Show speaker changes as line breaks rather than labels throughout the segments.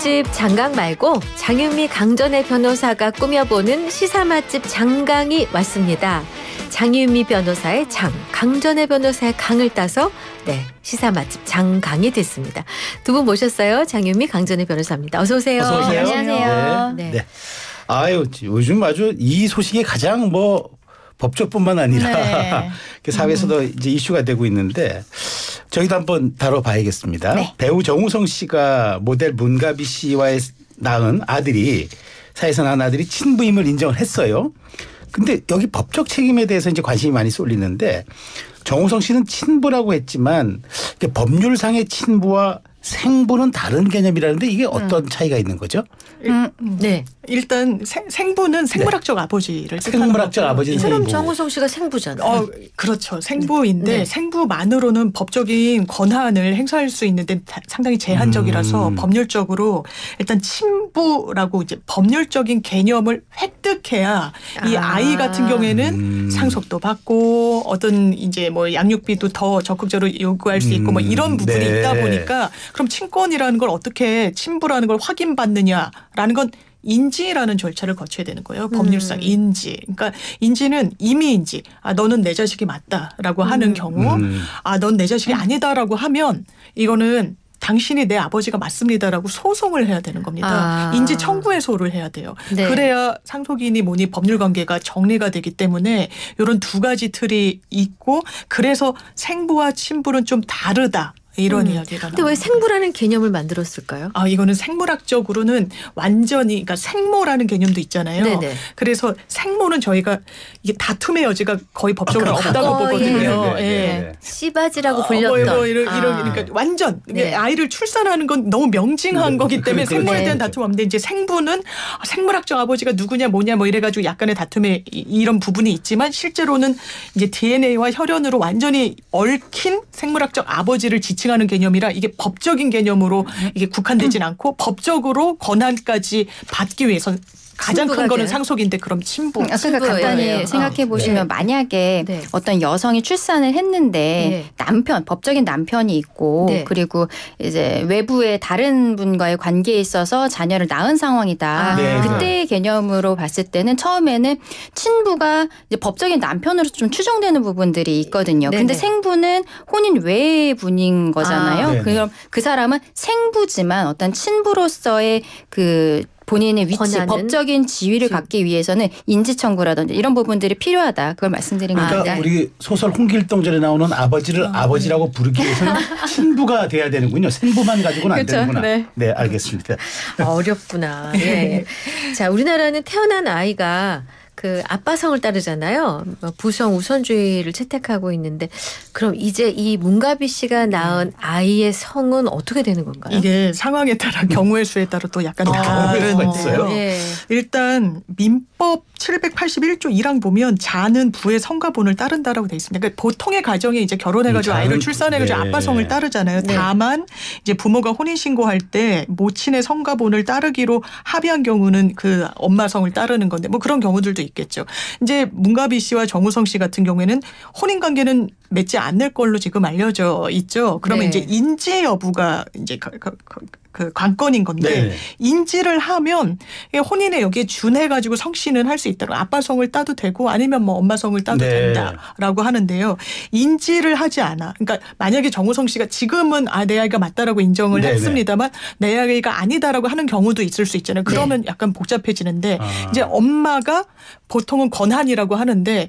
맛집 장강 말고 장윤미 강전의 변호사가 꾸며보는 시사 맛집 장강이 왔습니다. 장윤미 변호사의 장, 강전의 변호사의 강을 따서 시사 맛집 장강이 됐습니다. 두 분 모셨어요. 장윤미 강전의 변호사입니다. 어서 오세요.
어서 오세요.
안녕하세요.
네. 아유, 요즘 아주 이 소식이 가장 법조뿐만 아니라 사회에서도 이제 이슈가 되고 있는데 저희도 한번 다뤄봐야겠습니다.
네.
배우 정우성 씨가 모델 문가비 씨와 낳은 아들이 사회에서 낳은 아들이 친부임을 인정을 했어요. 근데 여기 법적 책임에 대해서 이제 관심이 많이 쏠리는데 정우성 씨는 친부라고 했지만 법률상의 친부와 생부는 다른 개념이라는데 이게 어떤 차이가 있는 거죠?
네.
일단 생부는 생물학적 아버지를 뜻하는
생물학적 아버지는
그럼
생부.
정우성 씨가 생부잖아요.
그렇죠. 생부인데
네.
생부만으로는 법적인 권한을 행사할 수 있는데 상당히 제한적이라서 법률적으로 일단 친부라고 이제 법률적인 개념을 획득해야 이 아이 같은 경우에는 상속도 받고 어떤 이제 양육비도 더 적극적으로 요구할 수 있고 이런 부분이
네.
있다 보니까 그럼 친권이라는 걸 어떻게 친부라는 걸 확인받느냐라는 건 인지라는 절차를 거쳐야 되는 거예요. 법률상 인지. 그러니까 인지는 임의인지. 너는 내 자식이 맞다라고 하는 경우 넌 내 자식이 아니다라고 하면 이거는 당신이 내 아버지가 맞습니다라고 소송을 해야 되는 겁니다. 인지 청구 해소를 해야 돼요.
네.
그래야 상속인이 뭐니 법률관계가 정리가 되기 때문에 이런 두 가지 틀이 있고 그래서 생부와 친부는 좀 다르다. 이런 이야기가
근데 왜 생부라는 개념을 만들었을까요?
이거는 생물학적으로는 완전히 그러니까 생모라는 개념도 있잖아요.
네네.
그래서 생모는 저희가 이게 다툼의 여지가 거의 법적으로 없다고 보거든요.
예. 씨바지라고 불렸던.
그러니까 완전 아이를 출산하는 건 너무 명징한 거기 때문에 생모에 대한 다툼 없는데 이제 생부는 생물학적 아버지가 누구냐 뭐냐 이래가지고 약간의 다툼의 이런 부분이 있지만 실제로는 이제 DNA와 혈연으로 완전히 얽힌 생물학적 아버지를 지칭하는 개념이라 이게 법적인 개념으로 이게 국한되진 않고 법적으로 권한까지 받기 위해서 가장 큰 거는 상속인데 그럼 친부.
그러니까 간단히 생각해 보시면 만약에 어떤 여성이 출산을 했는데 법적인 남편이 있고 그리고 이제 외부의 다른 분과의 관계에 있어서 자녀를 낳은 상황이다. 그때의 개념으로 봤을 때는 처음에는 친부가 이제 법적인 남편으로 좀 추정되는 부분들이 있거든요. 근데 생부는 혼인 외의 분인 거잖아요. 그럼 그 사람은 생부지만 어떤 친부로서의 본인의 위치, 권한은? 법적인 지위를 갖기 위해서는 인지청구라든지 이런 부분들이 필요하다. 그걸 말씀드린 겁니다.
그러니까 우리 소설 홍길동전에 나오는 아버지를 아버지라고 부르기 위해서는 친부가 돼야 되는군요. 생부만 가지고는 안 되는구나. 네, 알겠습니다.
어렵구나. 네. 자, 우리나라는 태어난 아이가 아빠성을 따르잖아요. 부성 우선주의를 채택하고 있는데 그럼 이제 이 문가비 씨가 낳은 아이의 성은 어떻게 되는 건가요?
이게 상황에 따라 경우의 수에 따라 또 약간 다른데요. 일단 민법 781조 1항 보면 자는 부의 성과본을 따른다라고 돼 있습니다. 그러니까 보통의 가정에 이제 결혼해가지고 아이를 출산해가지고 아빠성을 따르잖아요. 다만 이제 부모가 혼인신고할 때 모친의 성과본을 따르기로 합의한 경우는 그 엄마성을 따르는 건데 그런 경우들도 있겠죠. 이제 문가비 씨와 정우성 씨 같은 경우에는 혼인 관계는 맺지 않을 걸로 지금 알려져 있죠. 그러면 이제 인지 여부가 이제 그 관건인 건데 인지를 하면 혼인에 여기에 준해가지고 성씨는 할 수 있다고 아빠성을 따도 되고 아니면 엄마성을 따도 된다라고 하는데요. 인지를 하지 않아. 그러니까 만약에 정우성 씨가 지금은 내 아이가 맞다라고 인정을 했습니다만 내 아이가 아니다라고 하는 경우도 있을 수 있잖아요. 그러면 약간 복잡해지는데 이제 엄마가 보통은 권한이라고 하는데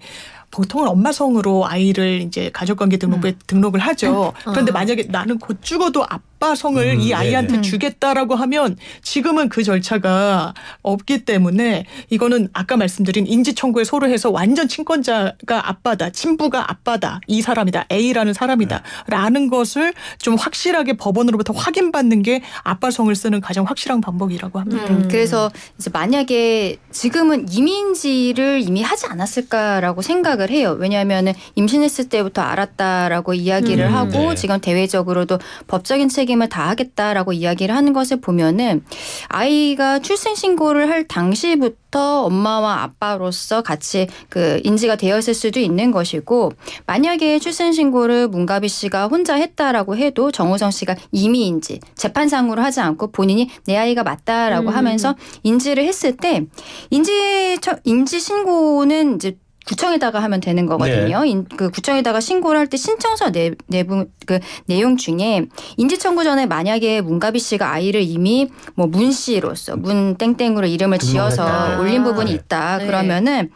보통은 엄마성으로 아이를 이제 가족관계 등록부에 등록을 하죠. 그런데 만약에 나는 곧 죽어도 아빠성을 이 아이한테 주겠다라고 하면 지금은 그 절차가 없기 때문에 이거는 아까 말씀드린 인지청구에 소로해서 완전 친권자가 아빠다, 친부가 아빠다, 이 사람이다, A라는 사람이다 라는 것을 좀 확실하게 법원으로부터 확인받는 게 아빠성을 쓰는 가장 확실한 방법이라고 합니다.
그래서 이제 만약에 지금은 이민지를 이미 하지 않았을까라고 생각을 생각을 해요. 왜냐하면 임신했을 때부터 알았다라고 이야기를 하고 지금 대외적으로도 법적인 책임을 다하겠다라고 이야기를 하는 것을 보면은 아이가 출생신고를 할 당시부터 엄마와 아빠로서 같이 그 인지가 되었을 수도 있는 것이고 만약에 출생신고를 문가비 씨가 혼자 했다라고 해도 정우성 씨가 이미 인지 재판상으로 하지 않고 본인이 내 아이가 맞다라고 하면서 인지를 했을 때 인지 신고는 이제 구청에다가 하면 되는 거거든요. 네. 그 구청에다가 신고를 할 때 신청서 내부 그 내용 중에 인지 청구 전에 만약에 문가비 씨가 아이를 이미 뭐 문 씨로서 문 땡땡으로 이름을 지어서 올린 부분이 있다. 그러면은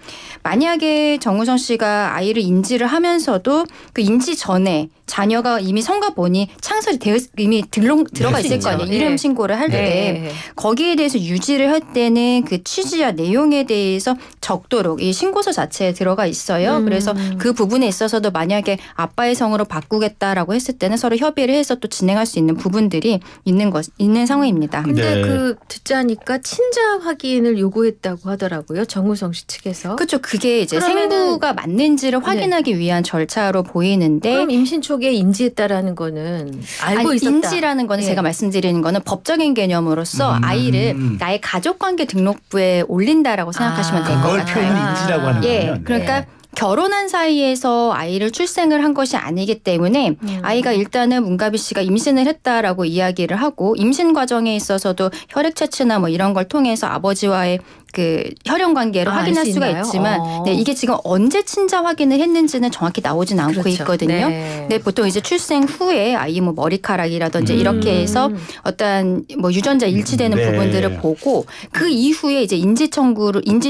만약에 정우성 씨가 아이를 인지를 하면서도 그 인지 전에 자녀가 이미 성과본이 창설이 이미 들어가 있을 거 아니에요. 이름 신고를 할 때 거기에 대해서 유지를 할 때는 그 취지와 내용에 대해서 적도록 이 신고서 자체에 들어가 있어요. 그래서 그 부분에 있어서도 만약에 아빠의 성으로 바꾸겠다라고 했을 때는 서로 협의를 해서 또 진행할 수 있는 부분들이 있는 상황입니다.
근데 그 듣자니까 친자 확인을 요구했다고 하더라고요. 정우성 씨 측에서.
그렇죠. 그게 이제 생부가 맞는지를 확인하기 위한 절차로 보이는데
그럼 임신 초기에 인지했다라는 거는 알고 있었다.
인지라는 거는 제가 말씀드리는 거는 법적인 개념으로서 아이를 나의 가족관계 등록부에 올린다라고 생각하시면 될 것 같아요.
그걸 표현을 인지라고 하는 거예요.
그러니까 결혼한 사이에서 아이를 출생을 한 것이 아니기 때문에 아이가 일단은 문가비 씨가 임신을 했다라고 이야기를 하고 임신 과정에 있어서도 혈액 채취나 뭐 이런 걸 통해서 아버지와의 그 혈연 관계를 확인할 수가 있지만 네, 이게 지금 언제 친자 확인을 했는지는 정확히 나오진 않고 있거든요. 네, 보통 이제 출생 후에 아이 뭐 머리카락이라든지 이렇게 해서 어떤 뭐 유전자 일치되는 부분들을 보고 그 이후에 이제 인지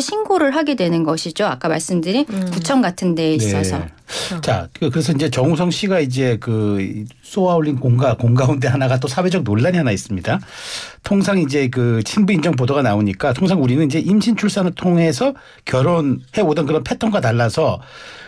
신고를 하게 되는 것이죠. 아까 말씀드린 구청 같은 데에 있어서.
자, 그래서 이제 정우성 씨가 이제 그 쏘아올린 공 가운데 하나가 또 사회적 논란이 하나 있습니다. 통상 이제 그 친부 인정 보도가 나오니까 통상 우리는 이제 임신 출산을 통해서 결혼해 오던 그런 패턴과 달라서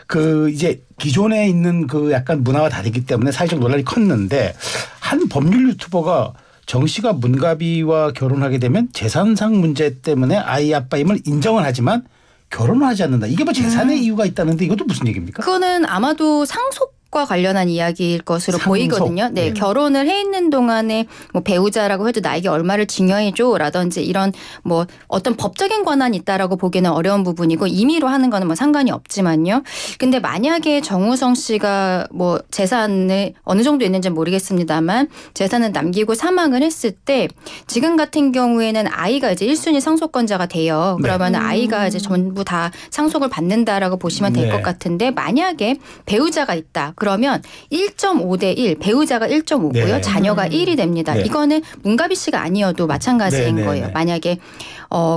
그 이제 기존에 있는 그 약간 문화와 다르기 때문에 사회적 논란이 컸는데 한 법률 유튜버가 정 씨가 문가비와 결혼하게 되면 재산상 문제 때문에 아이 아빠임을 인정은 하지만 결혼을 하지 않는다. 이게 뭐 재산의 이유가 있다는데 이것도 무슨 얘기입니까?
그거는 아마도 상속과 관련한 이야기일 것으로 보이거든요. 네, 결혼을 해 있는 동안에 뭐 배우자라고 해도 나에게 얼마를 증여해줘라든지 이런 뭐 어떤 법적인 권한이 있다라고 보기는 어려운 부분이고 임의로 하는 거는 뭐 상관이 없지만요. 근데 만약에 정우성 씨가 뭐 재산을 어느 정도 있는지는 모르겠습니다만 재산을 남기고 사망을 했을 때 지금 같은 경우에는 아이가 이제 1순위 상속권자가 돼요. 그러면 아이가 이제 전부 다 상속을 받는다라고 보시면 될 것 같은데 만약에 배우자가 있다. 그러면 1.5대 1 배우자가 1.5고요. 자녀가 1이 됩니다. 이거는 문가비 씨가 아니어도 마찬가지인 거예요. 만약에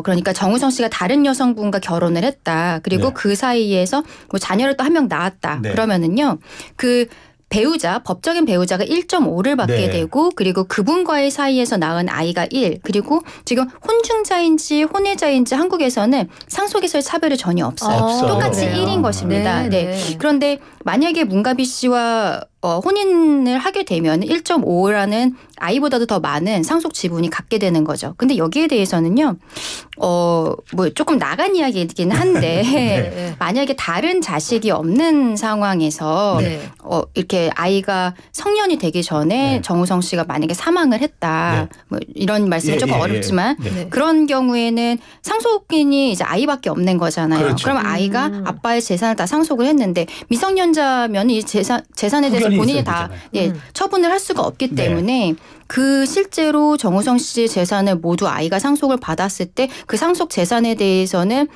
그러니까 정우성 씨가 다른 여성분과 결혼을 했다. 그리고 그 사이에서 뭐 자녀를 또 한 명 낳았다. 그러면은요. 그 배우자, 법적인 배우자가 1.5를 받게 되고 그리고 그분과의 사이에서 낳은 아이가 1 그리고 지금 혼중자인지 혼외자인지 한국에서는 상속에서의 차별이 전혀 없어요. 똑같이 1인 것입니다. 그런데 만약에 문가비 씨와 혼인을 하게 되면 1.5라는 아이보다도 더 많은 상속 지분이 갖게 되는 거죠. 근데 여기에 대해서는요. 뭐 조금 나간 이야기이긴 한데 만약에 다른 자식이 없는 상황에서 이렇게 아이가 성년이 되기 전에 정우성 씨가 만약에 사망을 했다. 뭐 이런 말씀은 조금 어렵지만 그런 경우에는 상속인이 이제 아이밖에 없는 거잖아요. 그러면 아이가 아빠의 재산을 다 상속을 했는데 미성년자면 이 재산에 대해서 본인이 다 처분을 할 수가 없기 때문에 그 실제로 정우성 씨의 재산을 모두 아이가 상속을 받았을 때 그 상속 재산에 대해서는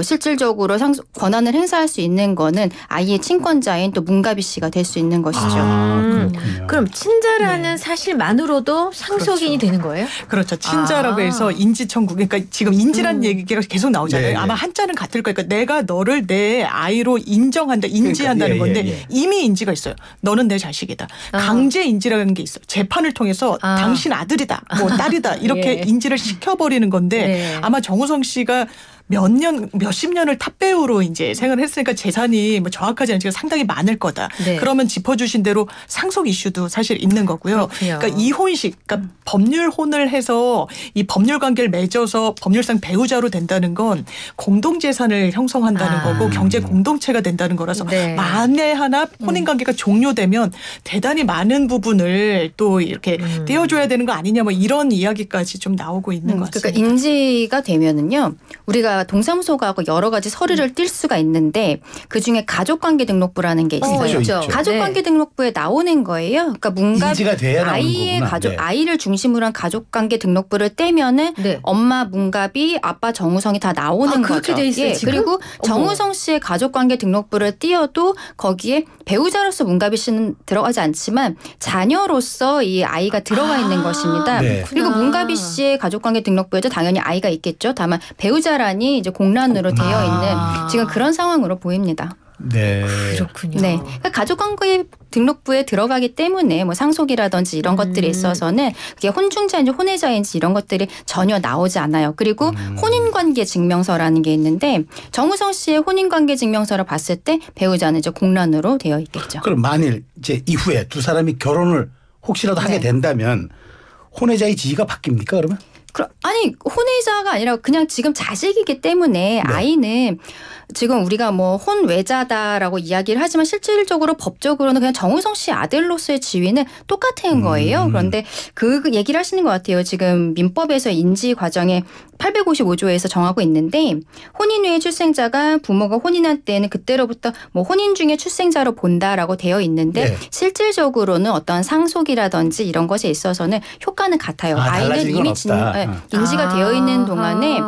실질적으로 권한을 행사할 수 있는 거는 아이의 친권자인 또 문가비 씨가 될 수 있는 것이죠.
그럼 친자라는 사실만으로도 상속인이 되는 거예요?
그렇죠. 친자라고 해서 인지 청구. 그러니까 지금 인지라는 얘기가 계속 나오잖아요. 아마 한자는 같을 거니까 내가 너를 내 아이로 인정한다, 인지한다는 건데 이미 인지가 있어요. 너는 내 자식이다. 강제 인지라는 게 있어요. 재판을 통해서 당신 아들이다, 뭐 딸이다 이렇게 인지를 시켜버리는 건데 아마 정우성 씨가 몇십 년을 탑배우로 이제 생활을 했으니까 재산이 뭐 정확하지 않지만 상당히 많을 거다. 네. 그러면 짚어주신 대로 상속 이슈도 사실 있는 거고요. 그렇군요. 그러니까 이혼식, 그러니까 법률혼을 해서 이 법률 관계를 맺어서 법률상 배우자로 된다는 건 공동재산을 형성한다는 거고 경제 공동체가 된다는 거라서 네. 만에 하나 혼인관계가 종료되면 대단히 많은 부분을 또 이렇게 떼어줘야 되는 거 아니냐 뭐 이런 이야기까지 좀 나오고 있는 것 같습니다.
그러니까 인지가 되면은요. 우리가 동사무소가 여러 가지 서류를 띨 수가 있는데 그중에 가족관계등록부라는 게 있어요.
그렇죠.
가족관계등록부에 나오는 거예요. 그러니까 문갑이 아이의 가족, 네. 아이를 중심으로 한 가족관계등록부를 떼면은 네. 엄마 문갑이 아빠 정우성이 다 나오는 거죠.
그렇게 돼 있어요, 지금?
그리고 정우성 씨의 가족관계등록부를 띄어도 거기에 배우자로서 문갑이 씨는 들어가지 않지만 자녀로서 이 아이가 들어가 있는 것입니다. 네. 그리고 문갑이 씨의 가족관계등록부에도 당연히 아이가 있겠죠. 다만 배우자란이 이제 공란으로 되어 있는 지금 그런 상황으로 보입니다.
네.
그렇군요.
네. 그러니까 가족관계 등록부에 들어가기 때문에 뭐 상속이라든지 이런 것들이 있어서는 그게 혼중자인지 혼외자인지 이런 것들이 전혀 나오지 않아요. 그리고 혼인관계 증명서라는 게 있는데 정우성 씨의 혼인관계 증명서를 봤을 때 배우자는 이제 공란으로 되어 있겠죠.
그럼 만일 이제 이후에 두 사람이 결혼을 혹시라도 하게 된다면 혼외자의 지위가 바뀝니까 그러면?
아니 혼외자가 아니라 그냥 지금 자식이기 때문에 네. 아이는 지금 우리가 뭐 혼외자다라고 이야기를 하지만 실질적으로 법적으로는 그냥 정우성 씨 아들로서의 지위는 똑같은 거예요. 그런데 그 얘기를 하시는 것 같아요. 지금 민법에서 인지 과정에 855조에서 정하고 있는데 혼인 후에 출생자가 부모가 혼인한 때는 그때로부터 뭐 혼인 중에 출생자로 본다라고 되어 있는데 네. 실질적으로는 어떤 상속이라든지 이런 것에 있어서는 효과는 같아요. 아이는 이미 인지가 되어 있는 동안에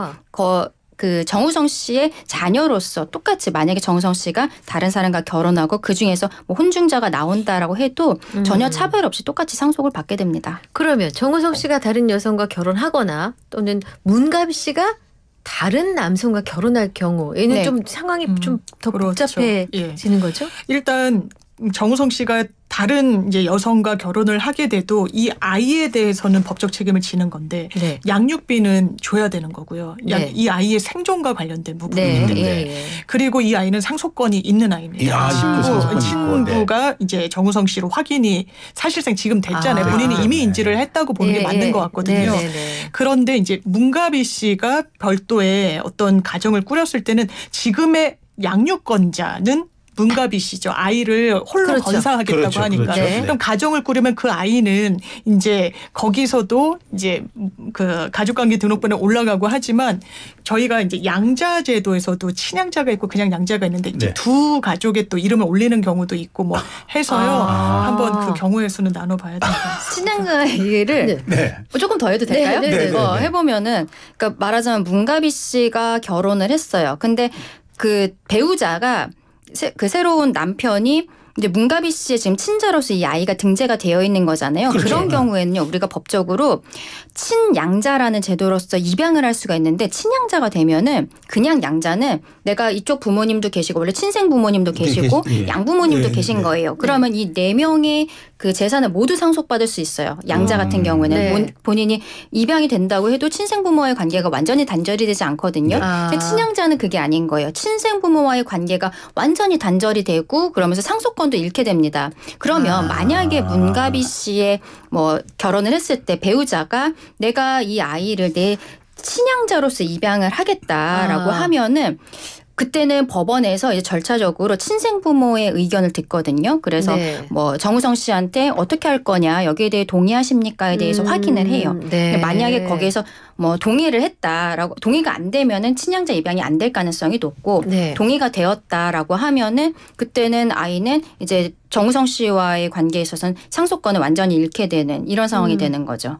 그 정우성 씨의 자녀로서 똑같이 만약에 정우성 씨가 다른 사람과 결혼하고 그중에서 뭐 혼중자가 나온다라고 해도 전혀 차별 없이 똑같이 상속을 받게 됩니다.
그러면 정우성 씨가 다른 여성과 결혼하거나 또는 문갑이 씨가 다른 남성과 결혼할 경우에는 네. 좀 상황이 좀 더 그렇죠. 복잡해지는 거죠?
일단 정우성 씨가 다른 이제 여성과 결혼을 하게 돼도 이 아이에 대해서는 법적 책임을 지는 건데 네. 양육비는 줘야 되는 거고요. 네. 이 아이의 생존과 관련된 부분이기 때문에 그리고 이 아이는 상속권이 있는 아이입니다. 친부가 이제 정우성 씨로 확인이 사실상 지금 됐잖아요. 본인이 이미 인지를 했다고 보는 게 맞는 것 같거든요. 그런데 이제 문갑이 씨가 별도의 어떤 가정을 꾸렸을 때는 지금의 양육권자는 문갑이 씨죠. 아이를 홀로 그렇죠. 건사하겠다고 그렇죠. 하니까. 그렇죠. 네. 그럼 가정을 꾸리면 그 아이는 이제 거기서도 이제 그 가족관계 등록부에 올라가고 하지만 저희가 이제 양자 제도에서도 친양자가 있고 그냥 양자가 있는데 이제 두 가족의 또 이름을 올리는 경우도 있고 뭐 해서요. 한번 그 경우의 수는 나눠봐야 될 것 같습니다.
친양자 얘기를 조금 더 해도 될까요? 해보면은 그러니까 말하자면 문갑이 씨가 결혼을 했어요. 근데 그 배우자가 그 새로운 남편이 이제 문갑이 씨의 지금 친자로서 이 아이가 등재가 되어 있는 거잖아요. 그렇죠. 그런 경우에는요. 우리가 법적으로 친양자라는 제도로서 입양을 할 수가 있는데 친양자가 되면은 그냥 양자는 내가 이쪽 부모님도 계시고 원래 친생 부모님도 계시고 양부모님도 계신 거예요. 그러면 이 4명의 그 재산을 모두 상속받을 수 있어요. 양자 같은 경우에는 본인이 입양이 된다고 해도 친생 부모와의 관계가 완전히 단절이 되지 않거든요. 근데 친양자는 그게 아닌 거예요. 친생 부모와의 관계가 완전히 단절이 되고 그러면서 상속권도 잃게 됩니다. 그러면 만약에 문갑이 씨의 뭐 결혼을 했을 때 배우자가 내가 이 아이를 내 친양자로서 입양을 하겠다라고 하면은 그때는 법원에서 이제 절차적으로 친생 부모의 의견을 듣거든요. 그래서 뭐 정우성 씨한테 어떻게 할 거냐 여기에 대해 동의하십니까에 대해서 확인을 해요. 만약에 거기에서 뭐 동의를 했다라고 동의가 안 되면은 친양자 입양이 안 될 가능성이 높고 동의가 되었다라고 하면은 그때는 아이는 이제 정우성 씨와의 관계에 있어서는 상속권을 완전히 잃게 되는 이런 상황이 되는 거죠.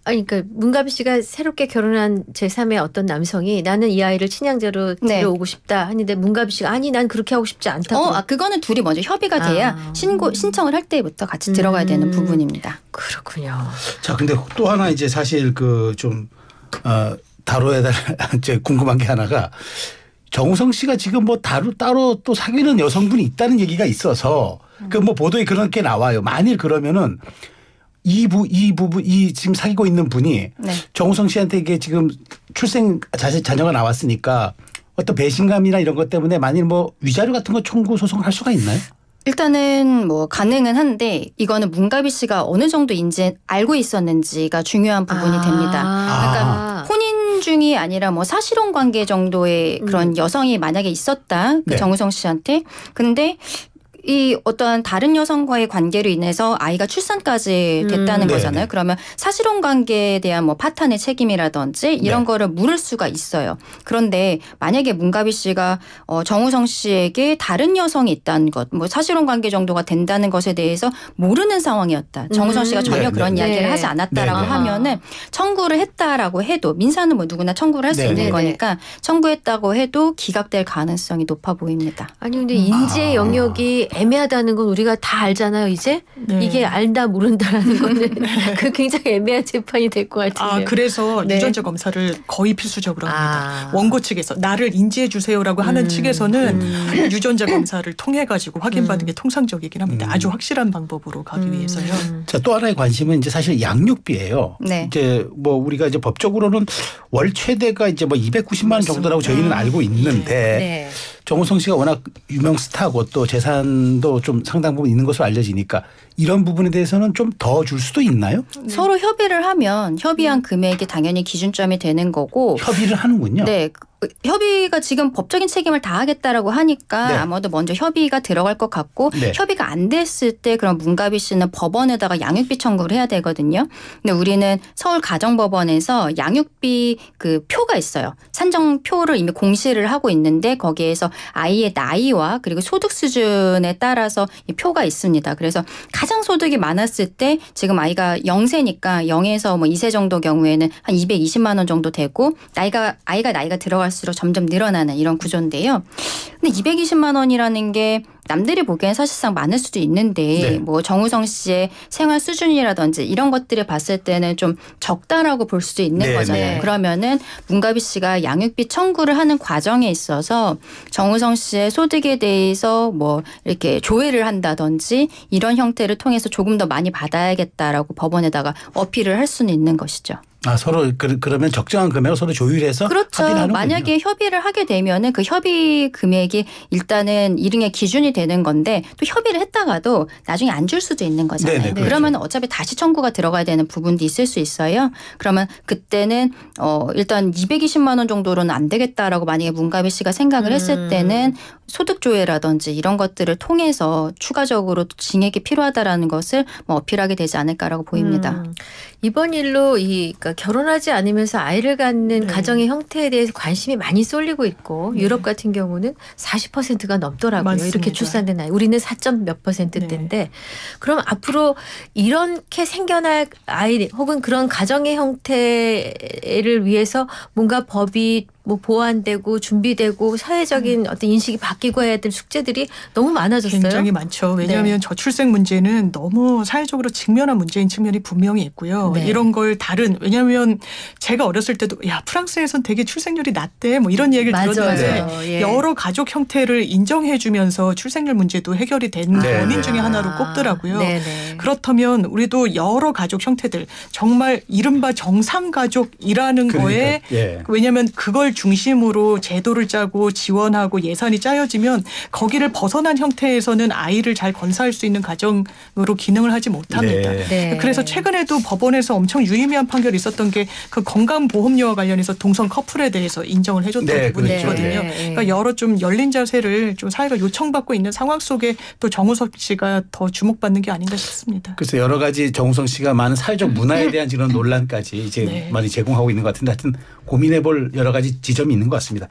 아니, 그러니까 문갑이 씨가 새롭게 결혼한 제3의 어떤 남성이 나는 이 아이를 친양자로 데려오고 싶다 하는데 문갑이 씨가 아니 난 그렇게 하고 싶지 않다고.
그거는 둘이 먼저 협의가 돼야 신청을 할 때부터 같이 들어가야 되는 부분입니다.
그렇군요.
자, 근데 또 하나 이제 사실 그 좀 다뤄야 될 궁금한 게 하나가 정우성 씨가 지금 뭐 따로 또 사귀는 여성분이 있다는 얘기가 있어서 그 뭐 보도에 그런 게 나와요. 만일 그러면은 이 지금 사귀고 있는 분이
네.
정우성 씨한테 이게 지금 자녀가 나왔으니까 어떤 배신감이나 이런 것 때문에 만일 뭐 위자료 같은 거 청구 소송을 할 수가 있나요?
일단은 뭐 가능은 한데 이거는 문가비 씨가 어느 정도 알고 있었는지가 중요한 부분이 됩니다. 그러니까 혼인 중이 아니라 뭐 사실혼 관계 정도의 그런 여성이 만약에 있었다. 그 네. 정우성 씨한테. 근데 이 어떠한 다른 여성과의 관계로 인해서 아이가 출산까지 됐다는 거잖아요. 그러면 사실혼 관계에 대한 뭐 파탄의 책임이라든지 이런 거를 물을 수가 있어요. 그런데 만약에 문가비 씨가 정우성 씨에게 다른 여성이 있다는 것, 뭐 사실혼 관계 정도가 된다는 것에 대해서 모르는 상황이었다. 정우성 씨가 전혀 그런 이야기를 하지 않았다라고 하면은 청구를 했다라고 해도 민사는 뭐 누구나 청구를 할 수 있는 거니까 청구했다고 해도 기각될 가능성이 높아 보입니다.
아니 근데 인지의 영역이 애매하다는 건 우리가 다 알잖아요. 이제 이게 알다 모른다라는 거는 그 굉장히 애매한 재판이 될 것 같은데요.
그래서 유전자 검사를 거의 필수적으로 합니다. 원고 측에서 나를 인지해 주세요라고 하는 측에서는 유전자 검사를 통해 가지고 확인받는 게 통상적이긴 합니다. 아주 확실한 방법으로 가기 위해서요.
자, 또 하나의 관심은 이제 사실 양육비예요.
네.
이제 뭐 우리가 이제 법적으로는 월 최대가 이제 뭐 290만 원 정도라고 저희는 알고 있는데 정우성 씨가 워낙 유명 스타고 또 재산도 좀 상당 부분 있는 것으로 알려지니까 이런 부분에 대해서는 좀 더 줄 수도 있나요?
서로 협의를 하면 협의한 금액이 당연히 기준점이 되는 거고.
협의를 하는군요.
네. 협의가 지금 법적인 책임을 다하겠다라고 하니까 아마도 먼저 협의가 들어갈 것 같고 협의가 안 됐을 때 그럼 문가비 씨는 법원에다가 양육비 청구를 해야 되거든요. 근데 우리는 서울가정법원에서 양육비 그 표가 있어요. 산정표를 이미 공시를 하고 있는데 거기에서 아이의 나이와 그리고 소득 수준에 따라서 이 표가 있습니다. 그래서 가장 소득이 많았을 때 지금 아이가 0세니까 0에서 뭐 2세 정도 경우에는 한 220만 원 정도 되고 아이가 들어갈 수록 점점 늘어나는 이런 구조인데요. 근데 220만 원이라는 게 남들이 보기엔 사실상 많을 수도 있는데 뭐 정우성 씨의 생활 수준이라든지 이런 것들을 봤을 때는 좀 적다라고 볼 수도 있는 거잖아요. 그러면은 문가비 씨가 양육비 청구를 하는 과정에 있어서 정우성 씨의 소득에 대해서 뭐 이렇게 조회를 한다든지 이런 형태를 통해서 조금 더 많이 받아야겠다라고 법원에다가 어필을 할 수는 있는 것이죠.
서로 그러면 적정한 금액을 서로 조율해서
그렇죠.
합의를 하는군요.
만약에 협의를 하게 되면은 그 협의 금액이 일단은 일응의 기준이 되는 건데 또 협의를 했다가도 나중에 안 줄 수도 있는 거잖아요.
네네, 그렇죠.
그러면 어차피 다시 청구가 들어가야 되는 부분도 있을 수 있어요. 그러면 그때는 일단 220만 원 정도로는 안 되겠다라고 만약에 문가비 씨가 생각을 했을 때는 소득 조회라든지 이런 것들을 통해서 추가적으로 징액이 필요하다라는 것을 뭐 어필하게 되지 않을까라고 보입니다.
이번 일로 그러니까 결혼하지 않으면서 아이를 갖는 가정의 형태에 대해서 관심이 많이 쏠리고 있고 유럽 같은 경우는 40%가 넘더라고요.
맞습니다.
이렇게 출산된 아이. 우리는 4몇 %대인데 그럼 앞으로 이렇게 생겨날 아이 혹은 그런 가정의 형태를 위해서 뭔가 법이 뭐 보완되고 준비되고 사회적인 어떤 인식이 바뀌고 해야 될 숙제들이 너무 많아졌어요.
굉장히 많죠. 왜냐하면 저출생 문제는 너무 사회적으로 직면한 문제인 측면이 분명히 있고요. 이런 걸 왜냐하면 제가 어렸을 때도 프랑스에선 되게 출생률이 낮대 뭐 이런 얘기를 들었는데 여러 가족 형태를 인정해 주면서 출생률 문제도 해결이 된 원인 중에 하나로 꼽더라고요. 그렇다면 우리도 여러 가족 형태들 정말 이른바 정상가족이라는 거에 왜냐하면 그걸 중심으로 제도를 짜고 지원하고 예산이 짜여지면 거기를 벗어난 형태에서는 아이를 잘 건사할 수 있는 가정으로 기능을 하지 못합니다. 그래서 최근에도 법원에서 엄청 유의미한 판결이 있었던 게 그 건강보험료와 관련해서 동성 커플에 대해서 인정을 해줬던 부분이 있거든요. 그러니까 여러 좀 열린 자세를 좀 사회가 요청받고 있는 상황 속에 또 정우성 씨가 더 주목받는 게 아닌가 싶습니다.
그래서 여러 가지 정우성 씨가 많은 사회적 문화에 대한 이런 논란까지 이제 많이 제공하고 있는 것 같은데 하여튼 고민해볼 여러 가지 지점이 있는 것 같습니다.